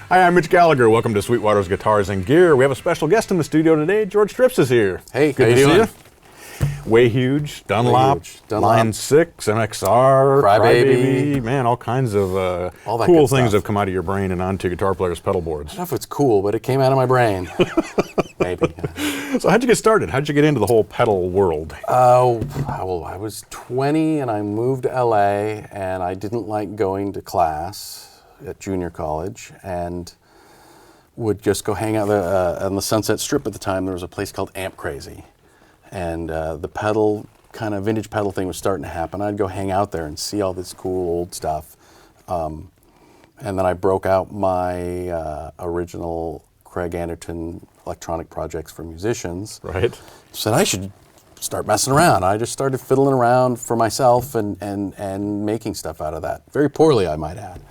Hi, I'm Mitch Gallagher. Welcome to Sweetwater's Guitars and Gear. We have a special guest in the studio today. Jeorge Tripps is here. Hey, good to see you. Way Huge, Dunlop, Line 6, MXR, Crybaby. Man, all kinds of cool things have come out of your brain and onto guitar players' pedal boards. I don't know if it's cool, but it came out of my brain. Maybe. So how'd you get started? How'd you get into the whole pedal world? Well, I was 20 and I moved to LA, and I didn't like going to class at junior college and would just go hang out on the Sunset Strip at the time. There was a place called Amp Crazy. And the pedal, kind of vintage pedal thing was starting to happen. I'd go hang out there and see all this cool old stuff. And then I broke out my original Craig Anderton electronic projects for musicians. Right. Said I should start messing around. I just started fiddling around for myself and making stuff out of that. Very poorly, I might add.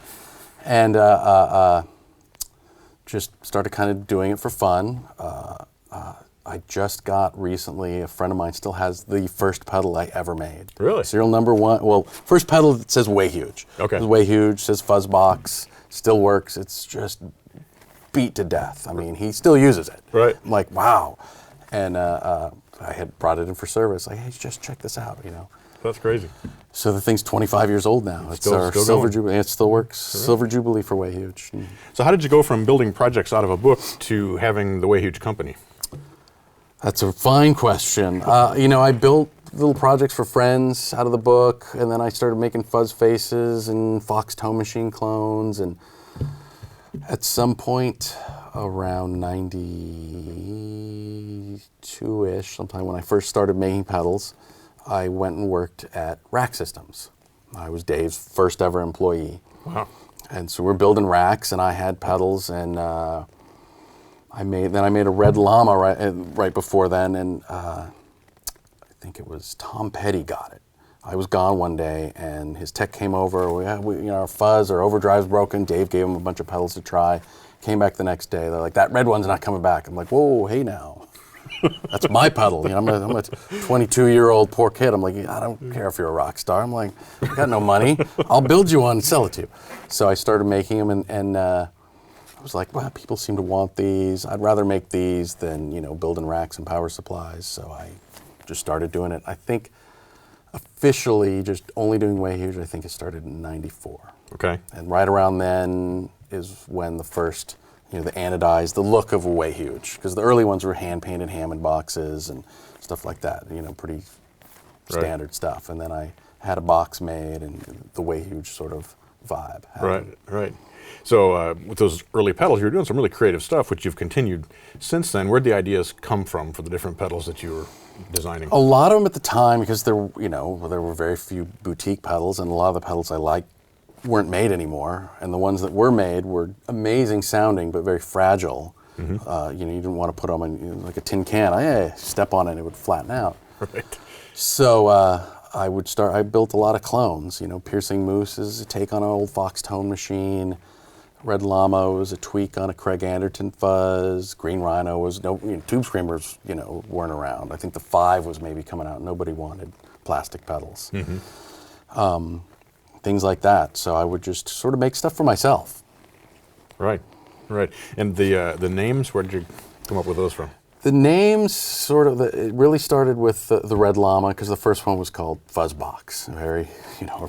And just started kind of doing it for fun. I just got recently, a friend of mine still has the first pedal I ever made. Really? Serial number 1. Well, first pedal that says Way Huge. Okay. It says Way Huge, says Fuzzbox, still works. It's just beat to death. I mean, he still uses it. Right. I'm like, wow. And I had brought it in for service. Like, hey, just check this out, you know. That's crazy. So the thing's 25 years old now. It's our still Silver going. Jubilee. It still works. Right. Silver Jubilee for Way Huge. So how did you go from building projects out of a book to having the Way Huge company? That's a fine question. You know, I built little projects for friends out of the book, and then I started making fuzz faces and Fox Tone Machine clones, and at some point around 92-ish, sometime when I first started making pedals, I went and worked at Rack Systems. I was Dave's first ever employee. Wow. And so we're building racks, and I had pedals, and I made a Red Llama right before then, and I think it was Tom Petty got it. I was gone one day, and his tech came over. Our fuzz, our overdrive's broken. Dave gave him a bunch of pedals to try. Came back the next day. They're like, that red one's not coming back. I'm like, whoa, hey now. That's my pedal. You know, I'm a 22-year-old poor kid. I'm like, I don't care if you're a rock star. I'm like, I got no money. I'll build you one and sell it to you. So I started making them, and I was like, well, people seem to want these. I'd rather make these than, you know, building racks and power supplies. So I just started doing it. I think officially just only doing Way Huge, I think it started in 94. Okay. And right around then is when the first, you know, the anodized, the look of a Way Huge. Because the early ones were hand-painted Hammond boxes and stuff like that, you know, pretty standard stuff. And then I had a box made and the Way Huge sort of vibe happened. Right. So with those early pedals, you were doing some really creative stuff, which you've continued since then. Where'd the ideas come from for the different pedals that you were designing? A lot of them at the time, because there were very few boutique pedals, and a lot of the pedals I liked weren't made anymore. And the ones that were made were amazing sounding, but very fragile. Mm-hmm. You didn't want to put them in like a tin can. Step on it, it would flatten out. Right. So I built a lot of clones. You know, Piercing Moose is a take on an old Fox Tone Machine. Red Llama was a tweak on a Craig Anderton fuzz. Green Rhino was Tube Screamers, weren't around. I think the 5 was maybe coming out. Nobody wanted plastic pedals. Mm-hmm. Things like that. So I would just sort of make stuff for myself. Right. And the names, where did you come up with those from? The names it really started with the Red Llama, because the first one was called Fuzzbox. Very,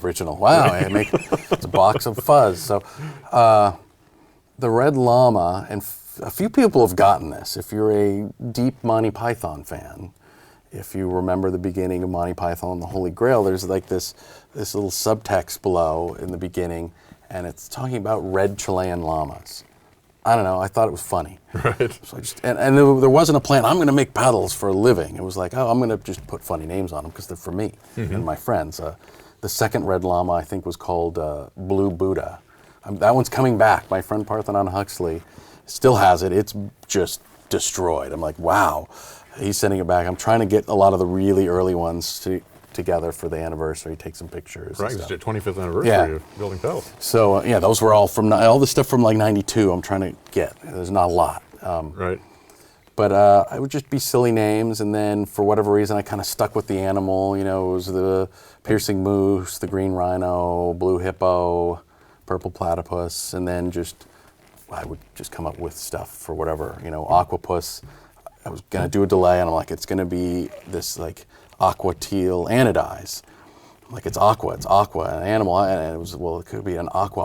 original. Wow, it's a box of fuzz. So the Red Llama, and a few people have gotten this. If you're a deep Monty Python fan, if you remember the beginning of Monty Python and the Holy Grail, there's like this little subtext below in the beginning, and it's talking about red Chilean llamas. I don't know, I thought it was funny. Right. So and there wasn't a plan, I'm going to make pedals for a living. It was like, I'm going to just put funny names on them because they're for me and my friends. The second Red Llama, I think, was called Blue Buddha. That one's coming back. My friend Parthenon Huxley still has it. It's just destroyed. I'm like, wow. He's sending it back. I'm trying to get a lot of the really early ones together for the anniversary, take some pictures. Right, it's your 25th anniversary of building pedals. So those were all all the stuff from like 92 I'm trying to get. There's not a lot. Right. But I would just be silly names, and then for whatever reason I kind of stuck with the animal. It was the Piercing Moose, the Green Rhino, Blue Hippo, Purple Platypus, and then just I would just come up with stuff for whatever, Aquapus. I was gonna do a delay, and I'm like, it's gonna be this like aqua teal anodize. I'm like, it's aqua, an animal, and it was, well, it could be an aqua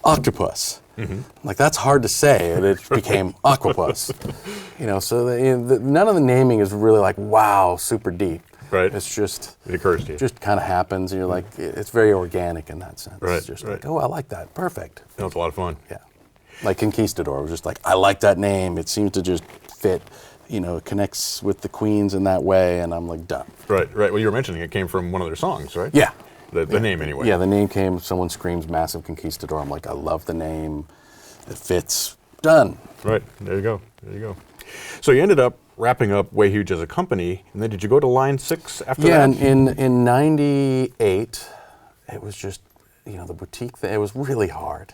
octopus. I'm like, that's hard to say, and it became Aquapus. So none of the naming is really like, wow, super deep. Right. It's just, it occurs to you. Just kind of happens, and you're like, it's very organic in that sense. Right, It's just right. like, oh, I like that, perfect. It's a lot of fun. Yeah. Like Conquistador was just like, I like that name. It seems to just fit, it connects with the Queens in that way, and I'm like, done. Right. Well, you were mentioning it came from one of their songs, right? Yeah. The name, anyway. Yeah, the name came, someone screams Massive Conquistador. I'm like, I love the name. It fits. Done. Right. There you go. So you ended up wrapping up Way Huge as a company, and then did you go to Line 6 after that? Yeah, in 98, it was just, the boutique thing, it was really hard.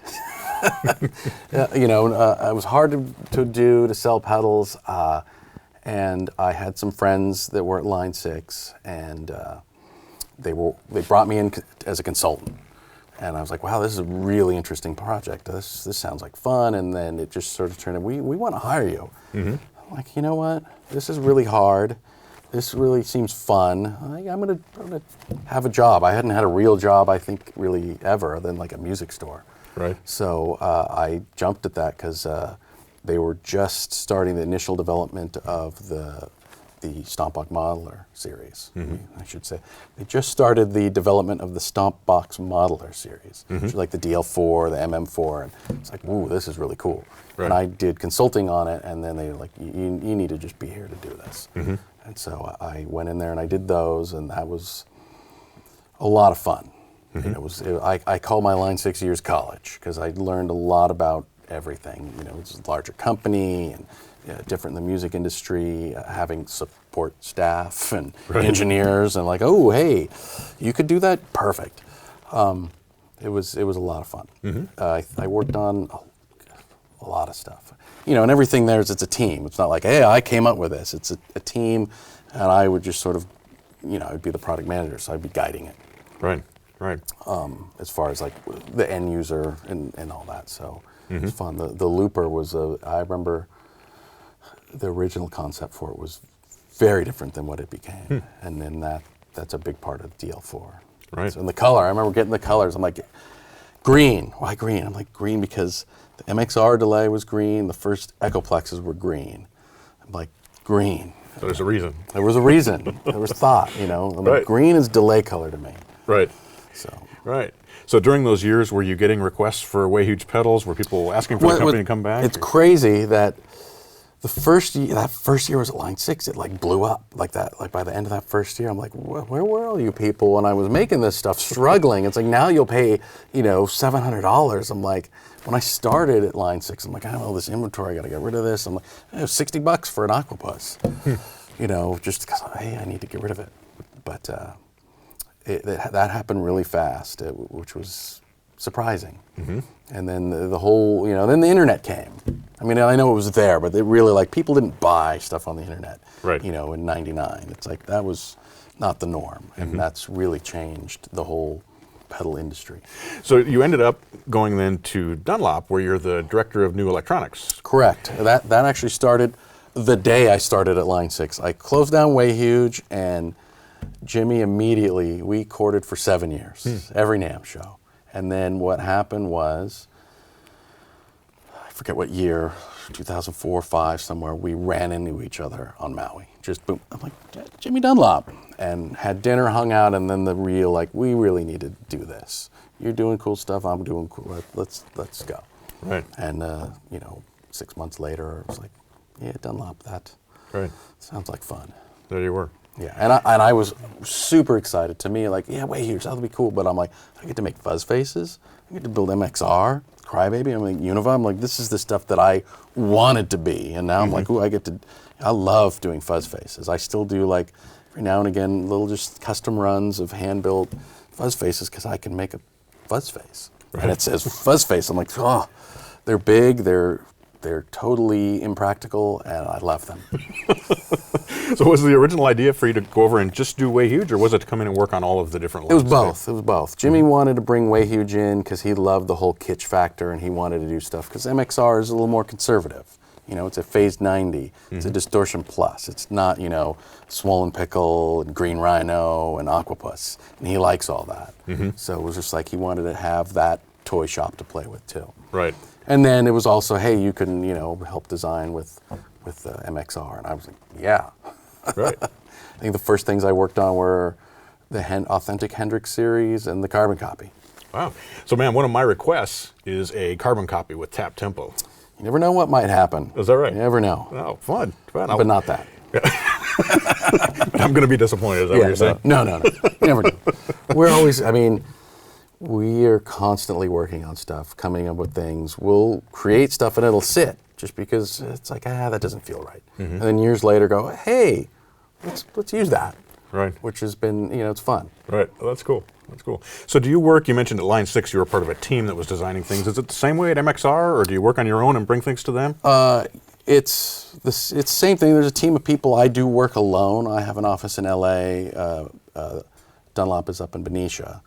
It was hard to sell pedals, and I had some friends that were at Line 6, and they brought me in as a consultant. And I was like, wow, this is a really interesting project. This sounds like fun. And then it just sort of turned into, we want to hire you. I'm like, you know what? This is really hard. This really seems fun. I'm gonna have a job. I hadn't had a real job, I think, really ever, than like a music store. Right. So I jumped at that because they were just starting the initial development of the Stompbox Modeler series, I should say. They just started the development of the Stompbox Modeler series, which is like the DL4, the MM4, and it's like, ooh, this is really cool. Right. And I did consulting on it, and then they were like, you need to just be here to do this. And so I went in there and I did those, and that was a lot of fun. I call my Line 6 years college, because I learned a lot about everything. It's a larger company, and different in the music industry, having support staff and engineers, and like, oh, hey, you could do that? Perfect. It was a lot of fun. I worked on a lot of stuff. And everything there is, it's a team. It's not like, hey, I came up with this. It's a team, and I would just sort of, I'd be the product manager, so I'd be guiding it. Right. As far as like the end user and all that. So it was fun. The looper was, I remember the original concept for it was very different than what it became. And then that's a big part of DL4. Right. So, and the color, I remember getting the colors. I'm like, green. Why green? I'm like, green because the MXR delay was green. The first Echoplexes were green. I'm like, green. So there's a reason. There was a reason. There was thought, I'm like, green is delay color to me. Right. So. Right. So during those years, were you getting requests for Way Huge pedals? Were people asking for the company to come back? It's crazy that that first year was at Line 6. It like blew up like that. Like by the end of that first year, I'm like, where were all you people when I was making this stuff, struggling? It's like now you'll pay, $700. I'm like, when I started at Line 6, I'm like, I have all this inventory. I got to get rid of this. I'm like, $60 for an Aquapus. Just because I need to get rid of it. But that happened really fast, which was surprising. And then the whole, then the internet came. I mean, I know it was there, but they really people didn't buy stuff on the internet. Right. In '99, it's like that was not the norm, and that's really changed the whole pedal industry. So you ended up going then to Dunlop, where you're the director of new electronics. Correct. That actually started the day I started at Line 6. I closed down Way Huge, and Jimmy immediately, we courted for 7 years, every NAMM show. And then what happened was, I forget what year, 2004, 5, somewhere, we ran into each other on Maui. Just boom. I'm like, Jimmy Dunlop. And had dinner, hung out, and then the real, we really need to do this. You're doing cool stuff, I'm doing cool, let's go. Right. And, 6 months later, I was like, yeah, Dunlop, that sounds like fun. There you were. Yeah, and I was super excited. To me, Way Huge, that'll be cool. But I'm like, I get to make fuzz faces. I get to build MXR, Crybaby. I'm like, Univa. I'm like, this is the stuff that I wanted to be. And now I'm like, ooh, I love doing fuzz faces. I still do every now and again, little just custom runs of hand-built fuzz faces because I can make a fuzz face. Right. And it says fuzz face. I'm like, oh, they're big, they're they're totally impractical, and I love them. So was the original idea for you to go over and just do Way Huge, or was it to come in and work on all of the different It lines? was both. It was both. Jimmy wanted to bring Way Huge in because he loved the whole kitsch factor, and he wanted to do stuff because MXR is a little more conservative. You know, it's a phased 90. It's a distortion plus. It's not, you know, swollen pickle and green rhino and octopus. And he likes all that. So it was just like he wanted to have that toy shop to play with too. Right. And then it was also, hey, you can, you know, help design with MXR. And I was like, yeah. Right. I think the first things I worked on were the Authentic Hendrix series and the carbon copy. Wow. So, man, one of my requests is a carbon copy with tap tempo. You never know what might happen. Is that right? You never know. Oh, fun. But not that. I'm going to be disappointed. Is that what you're saying? No. You never know. We're always, I mean, we are constantly working on stuff, coming up with things. We'll create stuff and it'll sit just because it's like, that doesn't feel right. And then years later go, hey, let's use that. Right. Which has been, you know, it's fun. Right. Well, that's cool. That's cool. So do you work, you mentioned at Line 6 you were part of a team that was designing things. Is it the same way at MXR, or do you work on your own and bring things to them? It's the same thing. There's a team of people. I do work alone. I have an office in LA. Dunlop is up in Benicia.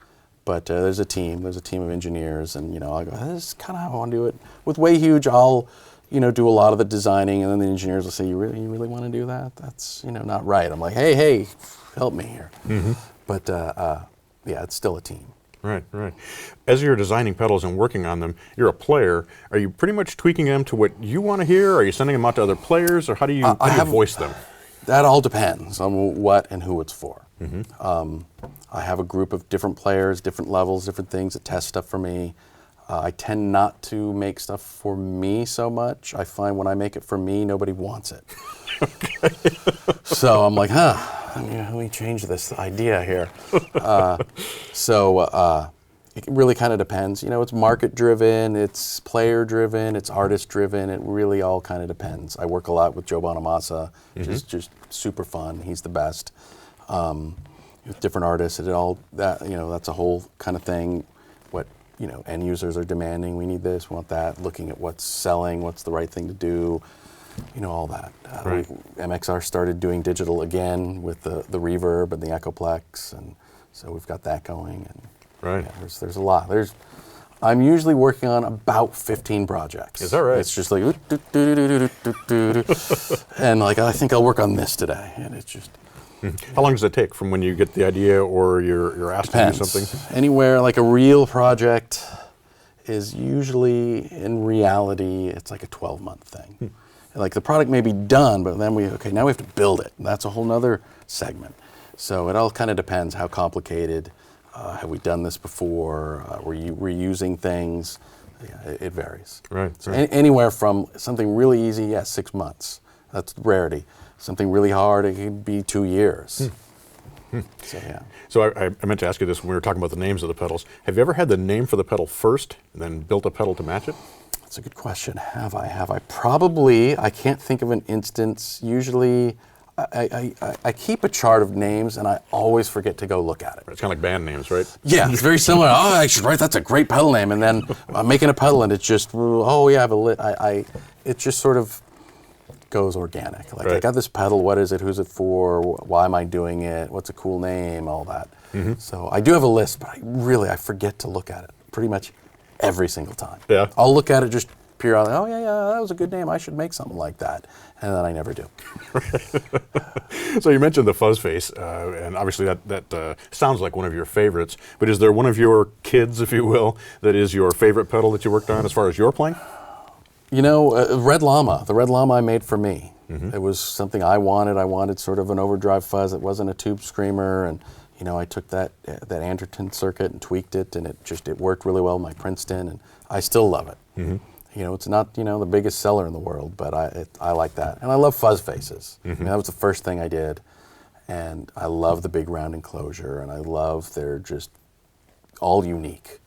But there's a team. There's a team of engineers. And, you know, I go, this is kind of how I want to do it. With Way Huge, I'll, you know, do a lot of the designing. And then the engineers will say, you really want to do that? That's, you know, not right. I'm like, hey, help me here. But, yeah, it's still a team. Right. As you're designing pedals and working on them, you're a player. Are you pretty much tweaking them to what you want to hear? Are you sending them out to other players, or how do you voice them? That all depends on what and who it's for. I have a group of different players, different levels, different things that test stuff for me. I tend not to make stuff for me so much. I find when I make it for me, nobody wants it. So I'm like, let me change this idea here. It really kind of depends. You know, it's market driven, it's player driven, it's artist driven. It really all kind of depends. I work a lot with Joe Bonamassa, which is just super fun. He's the best. With different artists, that's a whole kind of thing. What, you know, end users are demanding. We need this, we want that. Looking at what's selling, what's the right thing to do. You know, all that. Right. MXR started doing digital again with the reverb and the Echoplex, and so we've got that going. And right. Yeah, there's a lot. I'm usually working on about 15 projects. Is that right? It's just like, and like, I think I'll work on this today, and it's just. How long does it take from when you get the idea or you're asked to do something? Anywhere, like a real project is usually, in reality, it's like a 12-month thing. Like the product may be done, but then now we have to build it. That's a whole nother segment. So it all kind of depends how complicated. Have we done this before? We're reusing things. Yeah, it varies. Right. So anywhere from something really easy, 6 months. That's rarity. Something really hard, it could be 2 years. So yeah. So I meant to ask you this when we were talking about the names of the pedals. Have you ever had the name for the pedal first and then built a pedal to match it? That's a good question. Have I? Probably. I can't think of an instance. Usually, I keep a chart of names, and I always forget to go look at it. It's kind of like band names, right? Yeah, it's very similar. I should write. That's a great pedal name. And then I'm making a pedal, and it's just, I have a lit. It just sort of goes organic. Like, right. I got this pedal. What is it? Who's it for? Why am I doing it? What's a cool name? All that. So I do have a list, but I forget to look at it pretty much every single time. Yeah. I'll look at it just periodically. Oh, yeah, that was a good name. I should make something like that. And then I never do. So you mentioned the fuzz face, and obviously that sounds like one of your favorites, but is there one of your kids, if you will, that is your favorite pedal that you worked on as far as your playing? You know, Red Llama. The Red Llama I made for me. It was something I wanted. I wanted sort of an overdrive fuzz. It wasn't a tube screamer, and you know, I took that Anderton circuit and tweaked it, and it worked really well with my Princeton, and I still love it. You know, it's not, you know, the biggest seller in the world, but I like that. And I love fuzz faces. I mean, that was the first thing I did, and I love the big round enclosure, and I love they're just all unique.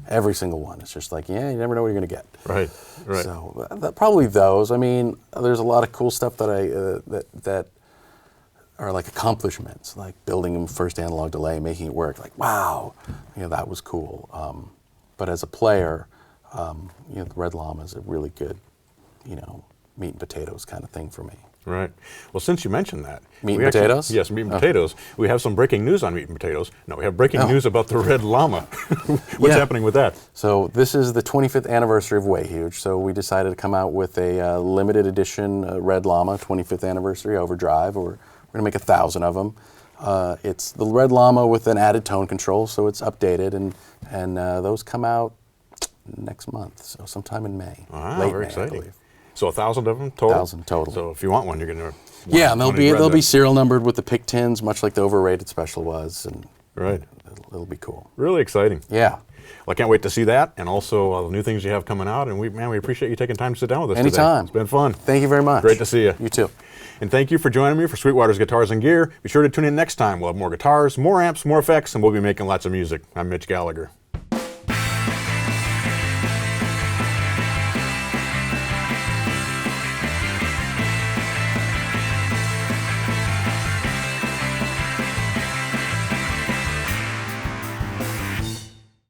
Every single one. It's just like, you never know what you're going to get. Right. So probably those. I mean, there's a lot of cool stuff that that are like accomplishments, like building them first analog delay, making it work. Like, wow, you know, that was cool. But as a player, you know, the Red Llama is a really good, you know, meat and potatoes kind of thing for me. Right. Well, since you mentioned that. Meat and actually- potatoes? Yes, meat and potatoes. We have some breaking news on meat and potatoes. No, we have breaking news about the Red Llama. What's happening with that? So this is the 25th anniversary of Way Huge, so we decided to come out with a limited edition Red Llama 25th anniversary overdrive. We're going to make 1,000 of them. It's the Red Llama with an added tone control, so it's updated, and those come out next month, so sometime in May. Very May, exciting. I believe. So 1,000 of them total? 1,000 total. So if you want one, you're going to... Yeah, and they'll be serial numbered with the pick tins, much like the overrated special was, and Right. it'll be cool. Really exciting. Yeah. Well, I can't wait to see that, and also the new things you have coming out. And we appreciate you taking time to sit down with us Anytime. today. It's been fun. Thank you very much. Great to see you. You too. And thank you for joining me for Sweetwater's Guitars and Gear. Be sure to tune in next time. We'll have more guitars, more amps, more effects, and we'll be making lots of music. I'm Mitch Gallagher.